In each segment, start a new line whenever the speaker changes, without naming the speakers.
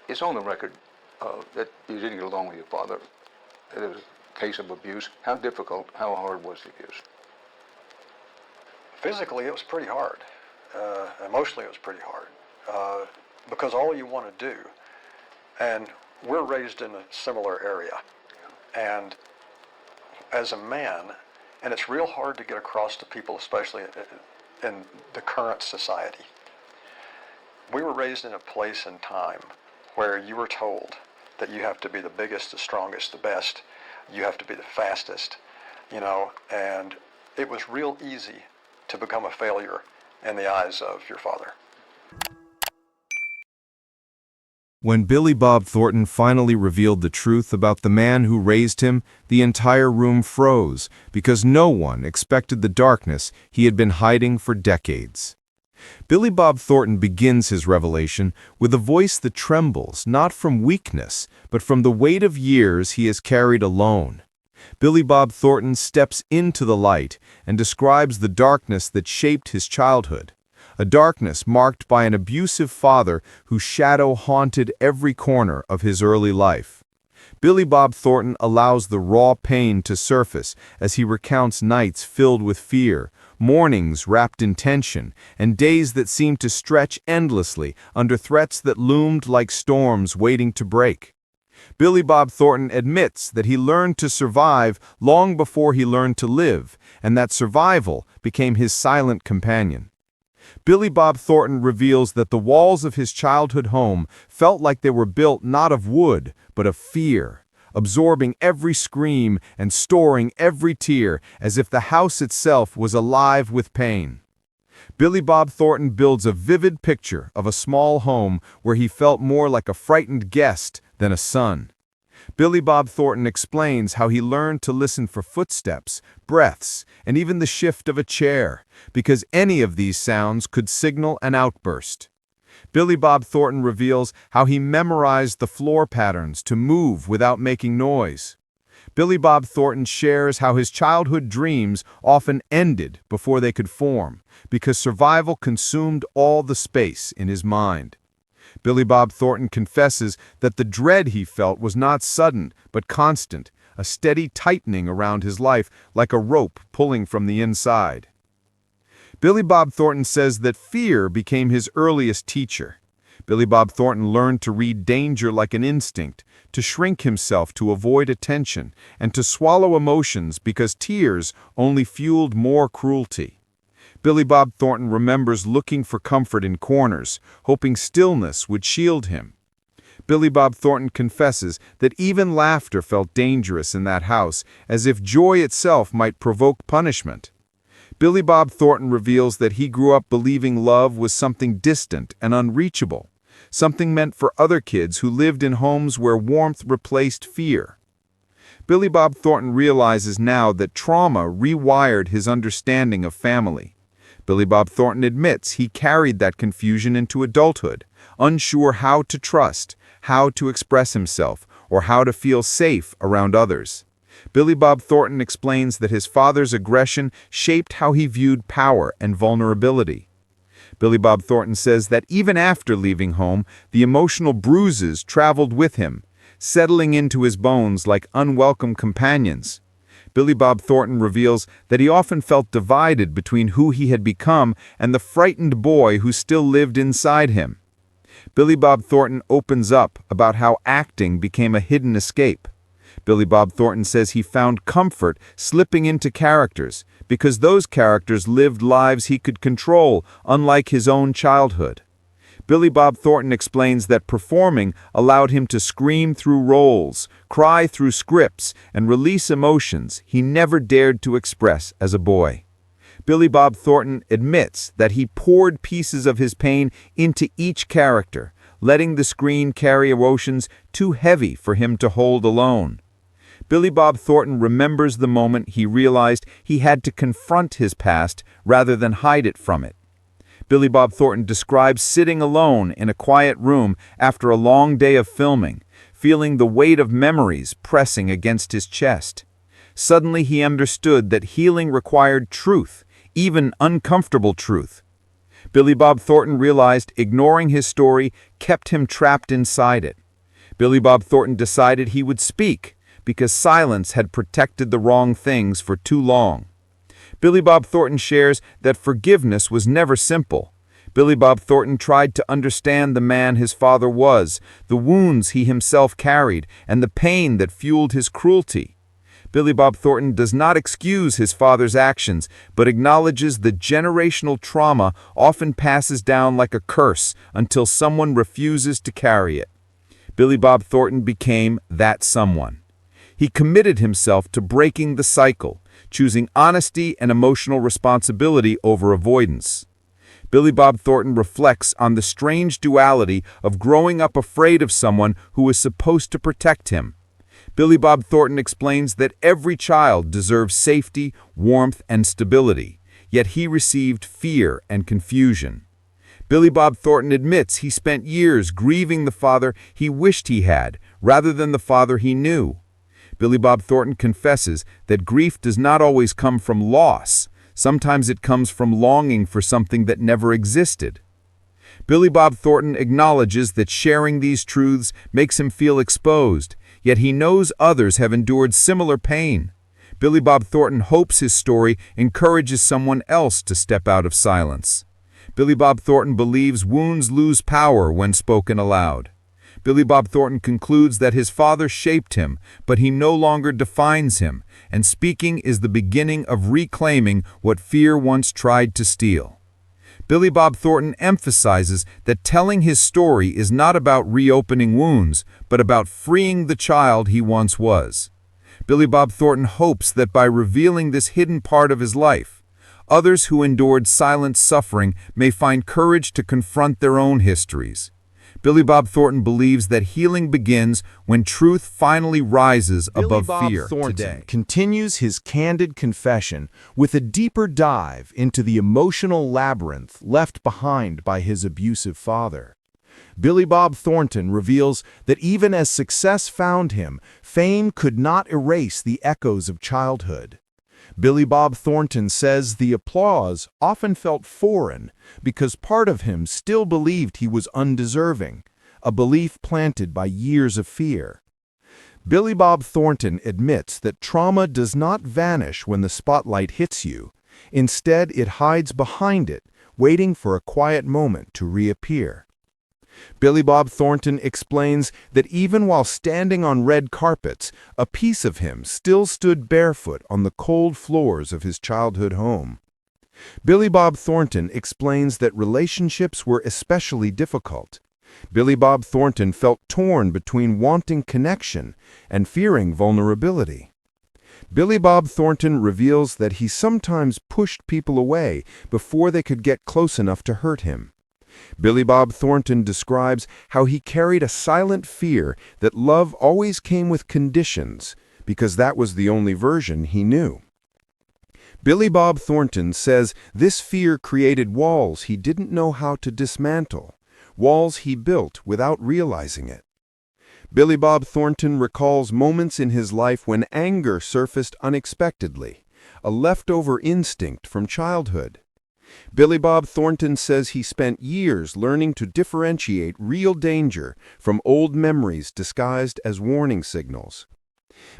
It's on the record that you didn't get along with your father. It was a case of abuse. How difficult, how hard was the abuse?
Physically, it was pretty hard. Emotionally, it was pretty hard. Because all you want to do, and we're raised in a similar area, and as a man, and it's real hard to get across to people, especially in the current society. We were raised in a place and time where you were told that you have to be the biggest, the strongest, the best. You have to be the fastest, and it was real easy to become a failure in the eyes of your father.
When Billy Bob Thornton finally revealed the truth about the man who raised him, the entire room froze because no one expected the darkness he had been hiding for decades. Billy Bob Thornton begins his revelation with a voice that trembles not from weakness, but from the weight of years he has carried alone. Billy Bob Thornton steps into the light and describes the darkness that shaped his childhood, a darkness marked by an abusive father whose shadow haunted every corner of his early life. Billy Bob Thornton allows the raw pain to surface as he recounts nights filled with fear, mornings wrapped in tension, and days that seemed to stretch endlessly under threats that loomed like storms waiting to break. Billy Bob Thornton admits that he learned to survive long before he learned to live, and that survival became his silent companion. Billy Bob Thornton reveals that the walls of his childhood home felt like they were built not of wood, but of fear, absorbing every scream and storing every tear as if the house itself was alive with pain. Billy Bob Thornton builds a vivid picture of a small home where he felt more like a frightened guest than a son. Billy Bob Thornton explains how he learned to listen for footsteps, breaths, and even the shift of a chair, because any of these sounds could signal an outburst. Billy Bob Thornton reveals how he memorized the floor patterns to move without making noise. Billy Bob Thornton shares how his childhood dreams often ended before they could form, because survival consumed all the space in his mind. Billy Bob Thornton confesses that the dread he felt was not sudden, but constant, a steady tightening around his life like a rope pulling from the inside. Billy Bob Thornton says that fear became his earliest teacher. Billy Bob Thornton learned to read danger like an instinct, to shrink himself to avoid attention, and to swallow emotions because tears only fueled more cruelty. Billy Bob Thornton remembers looking for comfort in corners, hoping stillness would shield him. Billy Bob Thornton confesses that even laughter felt dangerous in that house, as if joy itself might provoke punishment. Billy Bob Thornton reveals that he grew up believing love was something distant and unreachable, something meant for other kids who lived in homes where warmth replaced fear. Billy Bob Thornton realizes now that trauma rewired his understanding of family. Billy Bob Thornton admits he carried that confusion into adulthood, unsure how to trust, how to express himself, or how to feel safe around others. Billy Bob Thornton explains that his father's aggression shaped how he viewed power and vulnerability. Billy Bob Thornton says that even after leaving home, the emotional bruises traveled with him, settling into his bones like unwelcome companions. Billy Bob Thornton reveals that he often felt divided between who he had become and the frightened boy who still lived inside him. Billy Bob Thornton opens up about how acting became a hidden escape. Billy Bob Thornton says he found comfort slipping into characters because those characters lived lives he could control, unlike his own childhood. Billy Bob Thornton explains that performing allowed him to scream through roles, cry through scripts, and release emotions he never dared to express as a boy. Billy Bob Thornton admits that he poured pieces of his pain into each character, letting the screen carry emotions too heavy for him to hold alone. Billy Bob Thornton remembers the moment he realized he had to confront his past rather than hide it from it. Billy Bob Thornton describes sitting alone in a quiet room after a long day of filming, feeling the weight of memories pressing against his chest. Suddenly he understood that healing required truth, even uncomfortable truth. Billy Bob Thornton realized ignoring his story kept him trapped inside it. Billy Bob Thornton decided he would speak because silence had protected the wrong things for too long. Billy Bob Thornton shares that forgiveness was never simple. Billy Bob Thornton tried to understand the man his father was, the wounds he himself carried, and the pain that fueled his cruelty. Billy Bob Thornton does not excuse his father's actions, but acknowledges the generational trauma often passes down like a curse until someone refuses to carry it. Billy Bob Thornton became that someone. He committed himself to breaking the cycle, choosing honesty and emotional responsibility over avoidance. Billy Bob Thornton reflects on the strange duality of growing up afraid of someone who is supposed to protect him. Billy Bob Thornton explains that every child deserves safety, warmth, and stability, yet he received fear and confusion. Billy Bob Thornton admits he spent years grieving the father he wished he had, rather than the father he knew. Billy Bob Thornton confesses that grief does not always come from loss. Sometimes it comes from longing for something that never existed. Billy Bob Thornton acknowledges that sharing these truths makes him feel exposed, yet he knows others have endured similar pain. Billy Bob Thornton hopes his story encourages someone else to step out of silence. Billy Bob Thornton believes wounds lose power when spoken aloud. Billy Bob Thornton concludes that his father shaped him, but he no longer defines him, and speaking is the beginning of reclaiming what fear once tried to steal. Billy Bob Thornton emphasizes that telling his story is not about reopening wounds, but about freeing the child he once was. Billy Bob Thornton hopes that by revealing this hidden part of his life, others who endured silent suffering may find courage to confront their own histories. Billy Bob Thornton believes that healing begins when truth finally rises above fear.
Billy Bob Thornton continues his candid confession with a deeper dive into the emotional labyrinth left behind by his abusive father. Billy Bob Thornton reveals that even as success found him, fame could not erase the echoes of childhood. Billy Bob Thornton says the applause often felt foreign because part of him still believed he was undeserving, a belief planted by years of fear. Billy Bob Thornton admits that trauma does not vanish when the spotlight hits you. Instead, it hides behind it, waiting for a quiet moment to reappear. Billy Bob Thornton explains that even while standing on red carpets, a piece of him still stood barefoot on the cold floors of his childhood home. Billy Bob Thornton explains that relationships were especially difficult. Billy Bob Thornton felt torn between wanting connection and fearing vulnerability. Billy Bob Thornton reveals that he sometimes pushed people away before they could get close enough to hurt him. Billy Bob Thornton describes how he carried a silent fear that love always came with conditions, because that was the only version he knew. Billy Bob Thornton says this fear created walls he didn't know how to dismantle, walls he built without realizing it. Billy Bob Thornton recalls moments in his life when anger surfaced unexpectedly, a leftover instinct from childhood. Billy Bob Thornton says he spent years learning to differentiate real danger from old memories disguised as warning signals.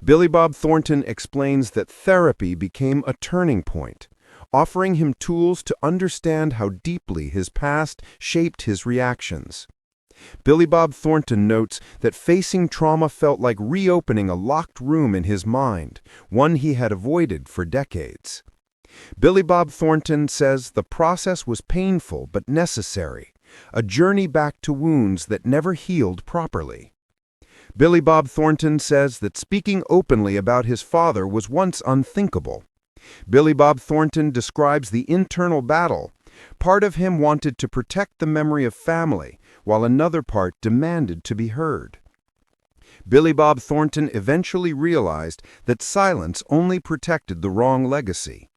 Billy Bob Thornton explains that therapy became a turning point, offering him tools to understand how deeply his past shaped his reactions. Billy Bob Thornton notes that facing trauma felt like reopening a locked room in his mind, one he had avoided for decades. Billy Bob Thornton says the process was painful but necessary, a journey back to wounds that never healed properly. Billy Bob Thornton says that speaking openly about his father was once unthinkable. Billy Bob Thornton describes the internal battle. Part of him wanted to protect the memory of family, while another part demanded to be heard. Billy Bob Thornton eventually realized that silence only protected the wrong legacy.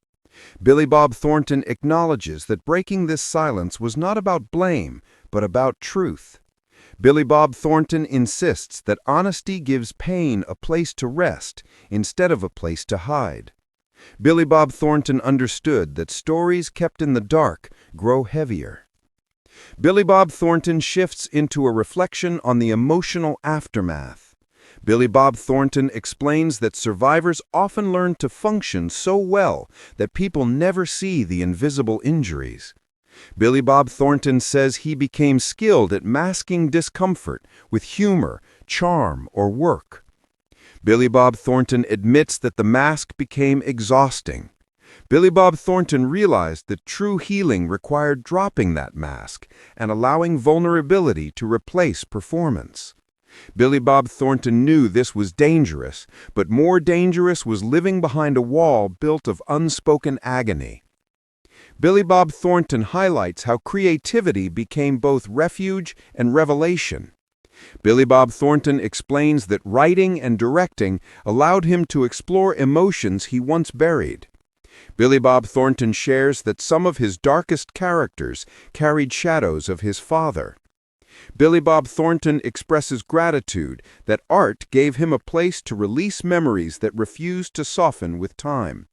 Billy Bob Thornton acknowledges that breaking this silence was not about blame, but about truth. Billy Bob Thornton insists that honesty gives pain a place to rest instead of a place to hide. Billy Bob Thornton understood that stories kept in the dark grow heavier. Billy Bob Thornton shifts into a reflection on the emotional aftermath. Billy Bob Thornton explains that survivors often learn to function so well that people never see the invisible injuries. Billy Bob Thornton says he became skilled at masking discomfort with humor, charm, or work. Billy Bob Thornton admits that the mask became exhausting. Billy Bob Thornton realized that true healing required dropping that mask and allowing vulnerability to replace performance. Billy Bob Thornton knew this was dangerous, but more dangerous was living behind a wall built of unspoken agony. Billy Bob Thornton highlights how creativity became both refuge and revelation. Billy Bob Thornton explains that writing and directing allowed him to explore emotions he once buried. Billy Bob Thornton shares that some of his darkest characters carried shadows of his father. Billy Bob Thornton expresses gratitude that art gave him a place to release memories that refused to soften with time.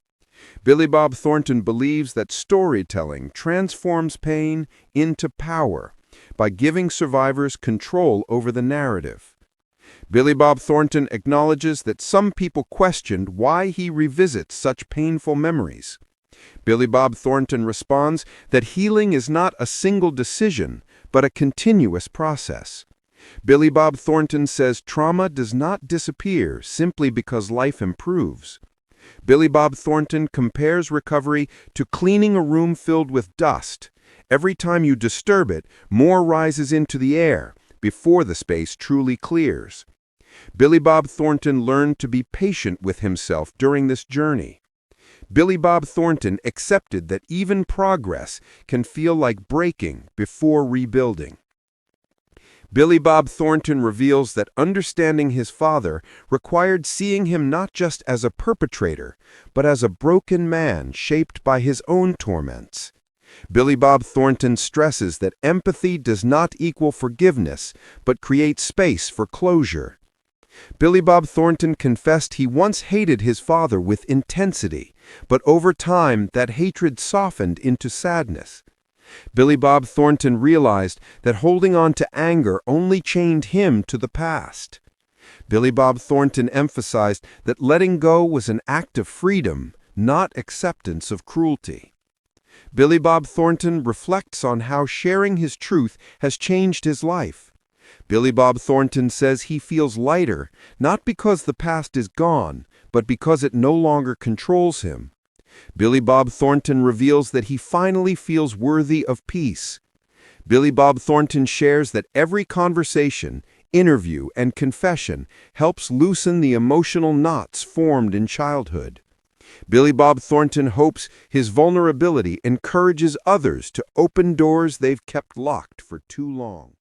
Billy Bob Thornton believes that storytelling transforms pain into power by giving survivors control over the narrative. Billy Bob Thornton acknowledges that some people questioned why he revisits such painful memories. Billy Bob Thornton responds that healing is not a single decision, but a continuous process. Billy Bob Thornton says trauma does not disappear simply because life improves. Billy Bob Thornton compares recovery to cleaning a room filled with dust. Every time you disturb it, more rises into the air before the space truly clears. Billy Bob Thornton learned to be patient with himself during this journey. Billy Bob Thornton accepted that even progress can feel like breaking before rebuilding. Billy Bob Thornton reveals that understanding his father required seeing him not just as a perpetrator, but as a broken man shaped by his own torments. Billy Bob Thornton stresses that empathy does not equal forgiveness, but creates space for closure. Billy Bob Thornton confessed he once hated his father with intensity, but over time that hatred softened into sadness. Billy Bob Thornton realized that holding on to anger only chained him to the past. Billy Bob Thornton emphasized that letting go was an act of freedom, not acceptance of cruelty. Billy Bob Thornton reflects on how sharing his truth has changed his life. Billy Bob Thornton says he feels lighter, not because the past is gone, but because it no longer controls him. Billy Bob Thornton reveals that he finally feels worthy of peace. Billy Bob Thornton shares that every conversation, interview, and confession helps loosen the emotional knots formed in childhood. Billy Bob Thornton hopes his vulnerability encourages others to open doors they've kept locked for too long.